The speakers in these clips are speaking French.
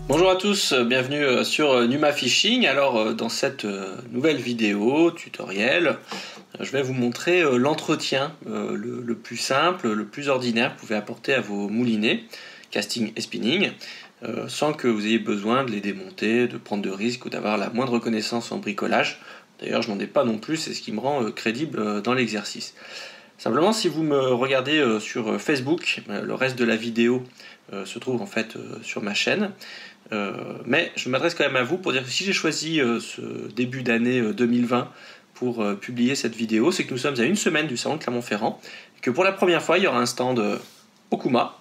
Bonjour à tous, bienvenue sur Numa Fishing. Alors dans cette nouvelle vidéo tutoriel, je vais vous montrer l'entretien le plus simple, le plus ordinaire que vous pouvez apporter à vos moulinets, casting et spinning, sans que vous ayez besoin de les démonter, de prendre de risques ou d'avoir la moindre connaissance en bricolage. D'ailleurs je n'en ai pas non plus, c'est ce qui me rend crédible dans l'exercice. Simplement, si vous me regardez sur Facebook, le reste de la vidéo se trouve en fait sur ma chaîne. Mais je m'adresse quand même à vous pour dire que si j'ai choisi ce début d'année 2020 pour publier cette vidéo, c'est que nous sommes à une semaine du salon de Clermont-Ferrand et que pour la première fois, il y aura un stand Okuma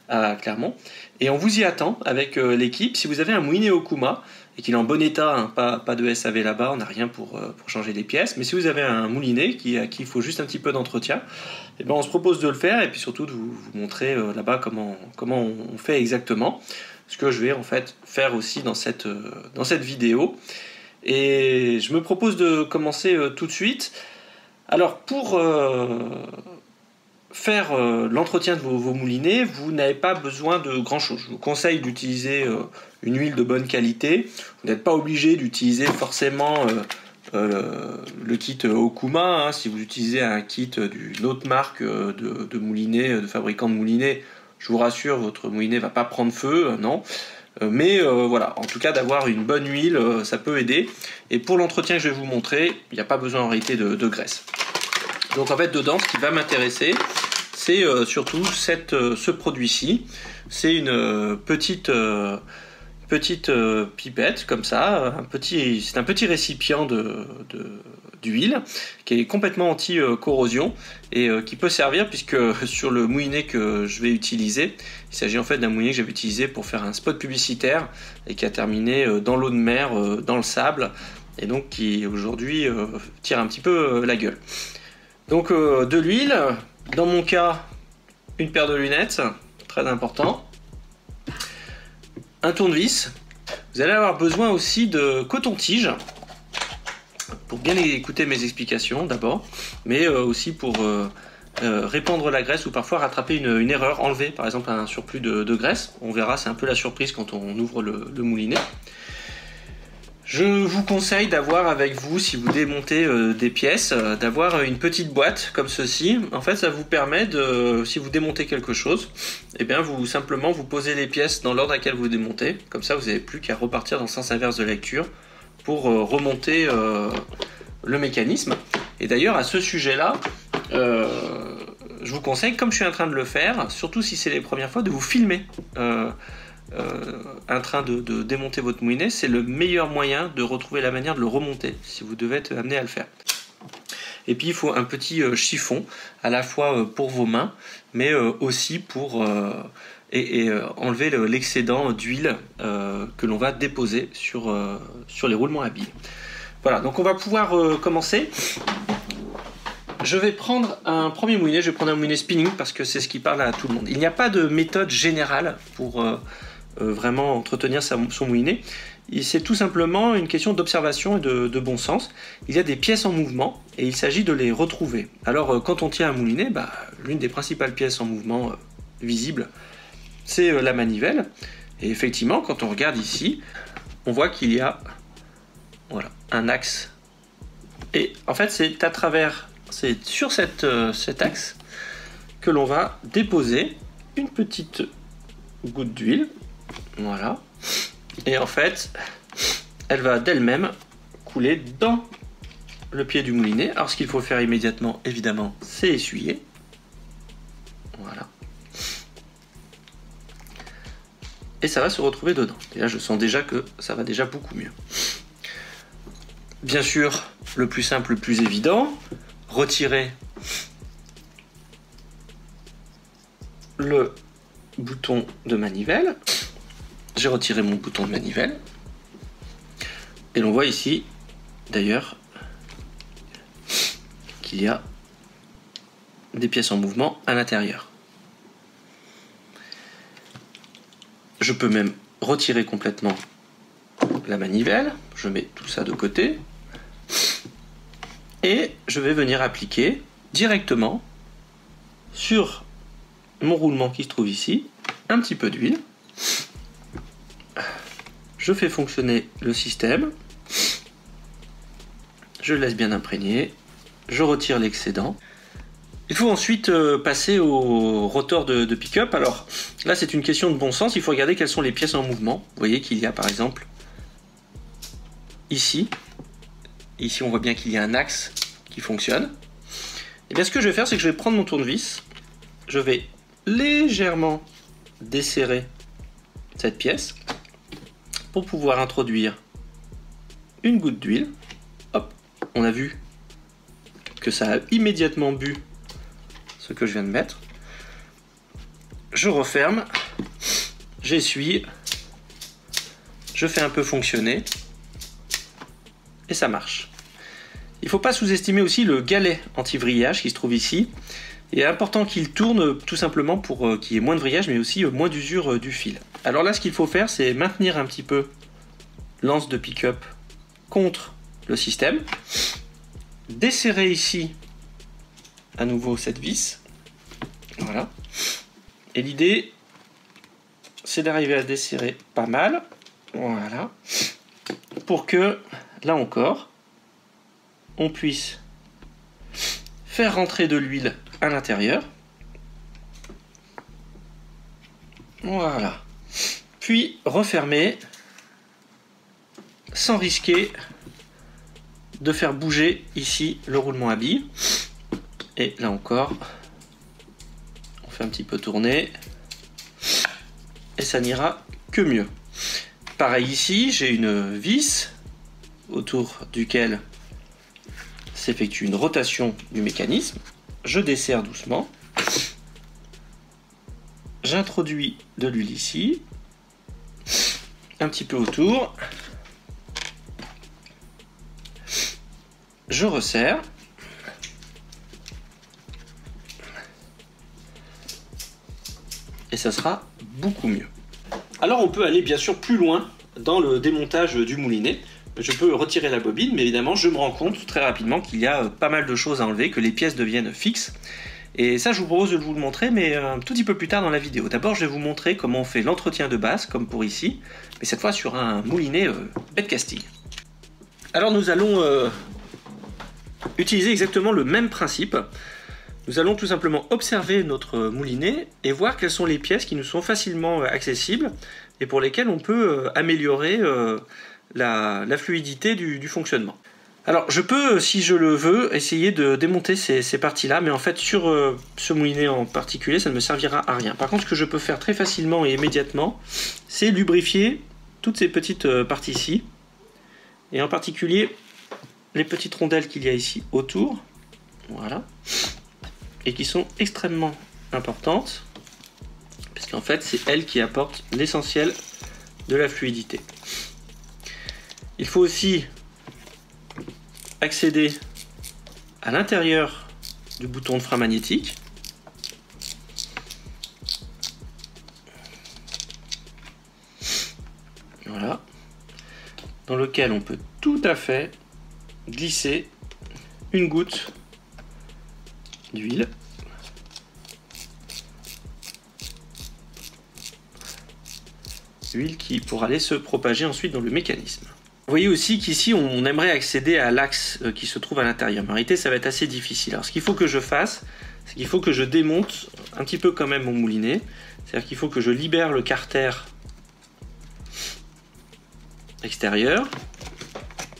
à Clermont. Et on vous y attend avec l'équipe. Si vous avez un moulinet Okuma et qu'il est en bon état, hein, pas de SAV là-bas, on n'a rien pour changer les pièces. Mais si vous avez un moulinet à qui il faut juste un petit peu d'entretien, eh ben on se propose de le faire et puis surtout de vous montrer là-bas comment on fait exactement. Ce que je vais en fait faire aussi dans cette vidéo. Et je me propose de commencer tout de suite. Alors pour faire l'entretien de vos moulinets, vous n'avez pas besoin de grand chose. Je vous conseille d'utiliser une huile de bonne qualité. Vous n'êtes pas obligé d'utiliser forcément le kit Okuma. Hein. Si vous utilisez un kit d'une autre marque de moulinet, de fabricant de moulinets, je vous rassure, votre moulinet ne va pas prendre feu, non. Mais voilà, en tout cas d'avoir une bonne huile, ça peut aider. Et pour l'entretien que je vais vous montrer, il n'y a pas besoin en réalité de graisse. Donc en fait dedans, ce qui va m'intéresser, c'est surtout ce produit-ci. C'est une petite pipette comme ça, c'est un petit récipient d'huile qui est complètement anti-corrosion et qui peut servir puisque sur le moulinet que je vais utiliser, il s'agit en fait d'un moulinet que j'avais utilisé pour faire un spot publicitaire et qui a terminé dans l'eau de mer, dans le sable et donc qui aujourd'hui tire un petit peu la gueule. Donc de l'huile, dans mon cas une paire de lunettes, très important. Un tournevis. Vous allez avoir besoin aussi de coton-tige pour bien écouter mes explications d'abord, mais aussi pour répandre la graisse ou parfois rattraper une erreur, enlever par exemple un surplus de graisse. On verra, c'est un peu la surprise quand on ouvre le moulinet. Je vous conseille d'avoir avec vous, si vous démontez des pièces, d'avoir une petite boîte comme ceci. En fait, ça vous permet de, si vous démontez quelque chose, eh bien simplement vous posez les pièces dans l'ordre à laquelle vous démontez. Comme ça, vous n'avez plus qu'à repartir dans le sens inverse de lecture pour remonter le mécanisme. Et d'ailleurs, à ce sujet-là, je vous conseille, comme je suis en train de le faire, surtout si c'est les premières fois, de vous filmer. En train de démonter votre moulinet, c'est le meilleur moyen de retrouver la manière de le remonter si vous devez être amené à le faire. Et puis il faut un petit chiffon à la fois pour vos mains mais aussi pour enlever l'excédent d'huile que l'on va déposer sur les roulements à billes. Voilà, donc on va pouvoir commencer. Je vais prendre un premier moulinet, je vais prendre un moulinet spinning parce que c'est ce qui parle à tout le monde. Il n'y a pas de méthode générale pour vraiment entretenir son moulinet. C'est tout simplement une question d'observation et de bon sens. Il y a des pièces en mouvement et il s'agit de les retrouver. Alors quand on tient un moulinet, l'une des principales pièces en mouvement visibles, c'est la manivelle. Et effectivement, quand on regarde ici, on voit qu'il y a un axe. Et en fait, c'est sur cet axe que l'on va déposer une petite goutte d'huile. Voilà. Et en fait, elle va d'elle-même couler dans le pied du moulinet. Alors ce qu'il faut faire immédiatement, évidemment, c'est essuyer. Voilà. Et ça va se retrouver dedans. Et là, je sens déjà que ça va déjà beaucoup mieux. Bien sûr, le plus simple, le plus évident, retirer le bouton de manivelle. J'ai retiré mon bouton de manivelle. Et l'on voit ici, d'ailleurs, qu'il y a des pièces en mouvement à l'intérieur. Je peux même retirer complètement la manivelle. Je mets tout ça de côté. Et je vais venir appliquer directement sur mon roulement qui se trouve ici un petit peu d'huile. je fais fonctionner le système, je le laisse bien imprégner, je retire l'excédent. Il faut ensuite passer au rotor de pick-up. Alors là, c'est une question de bon sens. Il faut regarder quelles sont les pièces en mouvement. Vous voyez qu'il y a par exemple ici. Ici, on voit bien qu'il y a un axe qui fonctionne. Et bien, ce que je vais faire, c'est que je vais prendre mon tournevis. Je vais légèrement desserrer cette pièce pour pouvoir introduire une goutte d'huile. Hop, on a vu que ça a immédiatement bu ce que je viens de mettre. Je referme, j'essuie, je fais un peu fonctionner et ça marche. Il ne faut pas sous-estimer aussi le galet anti-vrillage qui se trouve ici. Il est important qu'il tourne tout simplement pour qu'il y ait moins de vrillage mais aussi moins d'usure du fil. Alors là, ce qu'il faut faire, c'est maintenir un petit peu l'anse de pick-up contre le système, desserrer ici à nouveau cette vis, voilà, et l'idée c'est d'arriver à desserrer pas mal, voilà, pour que là encore on puisse faire rentrer de l'huile à l'intérieur, voilà, puis refermer sans risquer de faire bouger ici le roulement à billes. Et là encore, on fait un petit peu tourner et ça n'ira que mieux. Pareil ici, j'ai une vis autour duquel s'effectue une rotation du mécanisme. Je desserre doucement. J'introduis de l'huile ici, un petit peu autour. Je resserre. Et ça sera beaucoup mieux. Alors on peut aller bien sûr plus loin dans le démontage du moulinet. Je peux retirer la bobine, mais évidemment je me rends compte très rapidement qu'il y a pas mal de choses à enlever, que les pièces deviennent fixes. Et ça je vous propose de vous le montrer, mais un tout petit peu plus tard dans la vidéo. D'abord je vais vous montrer comment on fait l'entretien de base, comme pour ici, mais cette fois sur un moulinet bête casting. Alors nous allons utiliser exactement le même principe. Nous allons tout simplement observer notre moulinet et voir quelles sont les pièces qui nous sont facilement accessibles et pour lesquelles on peut améliorer la fluidité du fonctionnement. Alors je peux, si je le veux, essayer de démonter ces parties-là, mais en fait sur ce moulinet en particulier, ça ne me servira à rien. Par contre, ce que je peux faire très facilement et immédiatement, c'est lubrifier toutes ces petites parties-ci, et en particulier les petites rondelles qu'il y a ici autour, voilà, et qui sont extrêmement importantes, parce qu'en fait c'est elles qui apportent l'essentiel de la fluidité. Il faut aussi accéder à l'intérieur du bouton de frein magnétique. Voilà, dans lequel on peut tout à fait glisser une goutte d'huile. Huile qui pourra aller se propager ensuite dans le mécanisme. Vous voyez aussi qu'ici on aimerait accéder à l'axe qui se trouve à l'intérieur. En réalité ça va être assez difficile. Alors ce qu'il faut que je fasse, c'est qu'il faut que je démonte un petit peu quand même mon moulinet. C'est-à-dire qu'il faut que je libère le carter extérieur.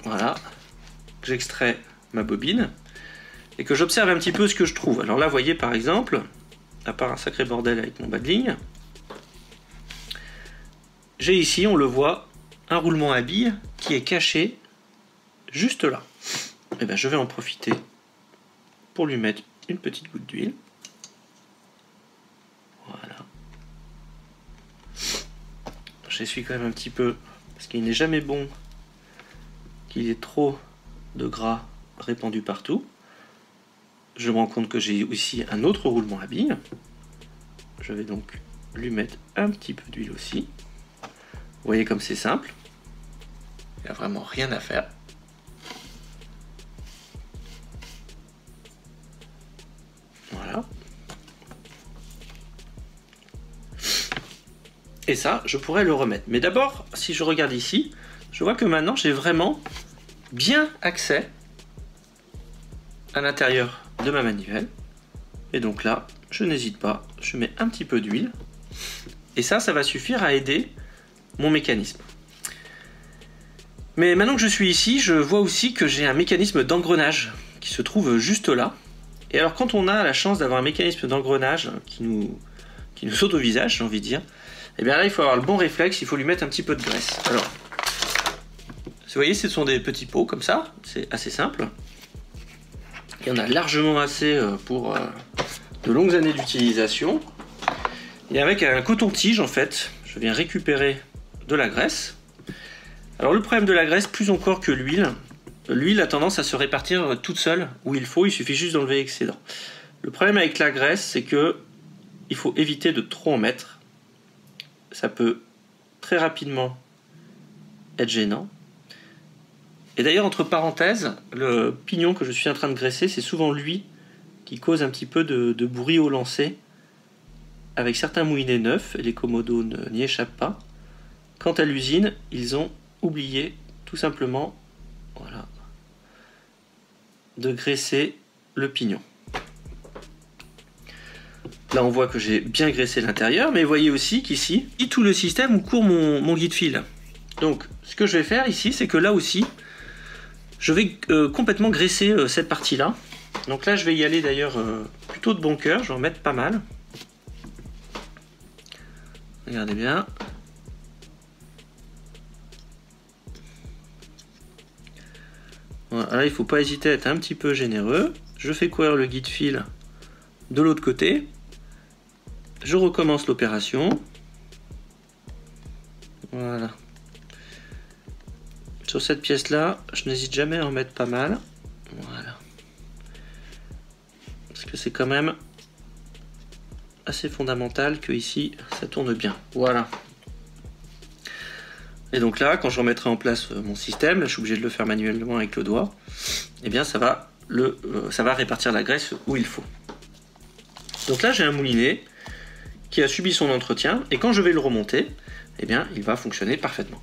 Voilà. Que j'extrais ma bobine. Et que j'observe un petit peu ce que je trouve. Alors là, vous voyez par exemple, à part un sacré bordel avec mon bas de ligne, j'ai ici, on le voit, un roulement à billes qui est caché juste là. Et bien je vais en profiter pour lui mettre une petite goutte d'huile. Voilà. J'essuie quand même un petit peu, parce qu'il n'est jamais bon qu'il y ait trop de gras répandu partout. Je me rends compte que j'ai aussi un autre roulement à billes. Je vais donc lui mettre un petit peu d'huile aussi. Vous voyez comme c'est simple. Il n'y a vraiment rien à faire. Voilà. Et ça, je pourrais le remettre. Mais d'abord, si je regarde ici, je vois que maintenant, j'ai vraiment bien accès à l'intérieur de ma manivelle. Et donc là, je n'hésite pas, je mets un petit peu d'huile. Et ça va suffire à aider mon mécanisme. Mais maintenant que je suis ici, je vois aussi que j'ai un mécanisme d'engrenage qui se trouve juste là. Et alors quand on a la chance d'avoir un mécanisme d'engrenage qui nous saute au visage, j'ai envie de dire, et bien là il faut avoir le bon réflexe, il faut lui mettre un petit peu de graisse. Alors, vous voyez, ce sont des petits pots comme ça, c'est assez simple. Il y en a largement assez pour de longues années d'utilisation. Et avec un coton-tige, en fait, je viens récupérer de la graisse. Alors le problème de la graisse, plus encore que l'huile, l'huile a tendance à se répartir toute seule où il faut, il suffit juste d'enlever l'excédent. Le problème avec la graisse, c'est que il faut éviter de trop en mettre. Ça peut très rapidement être gênant. Et d'ailleurs, entre parenthèses, le pignon que je suis en train de graisser, c'est souvent lui qui cause un petit peu de bruit au lancer. Avec certains moulinets neufs, et les Komodo n'y échappent pas. Quant à l'usine, ils ont oublié tout simplement, voilà, de graisser le pignon. Là on voit que j'ai bien graissé l'intérieur, mais vous voyez aussi qu'ici, tout le système où court mon guide fil. Donc ce que je vais faire ici, c'est que là aussi, je vais complètement graisser cette partie-là. Donc là je vais y aller d'ailleurs plutôt de bon cœur, je vais en mettre pas mal. Regardez bien. Voilà, là, il ne faut pas hésiter à être un petit peu généreux. Je fais courir le guide fil de l'autre côté. Je recommence l'opération. Voilà. Sur cette pièce-là, je n'hésite jamais à en mettre pas mal. Voilà. Parce que c'est quand même assez fondamental que ici ça tourne bien. Voilà. Et donc là, quand je remettrai en place mon système, là, je suis obligé de le faire manuellement avec le doigt, et bien ça va répartir la graisse où il faut. Donc là, j'ai un moulinet qui a subi son entretien, et quand je vais le remonter, eh bien il va fonctionner parfaitement.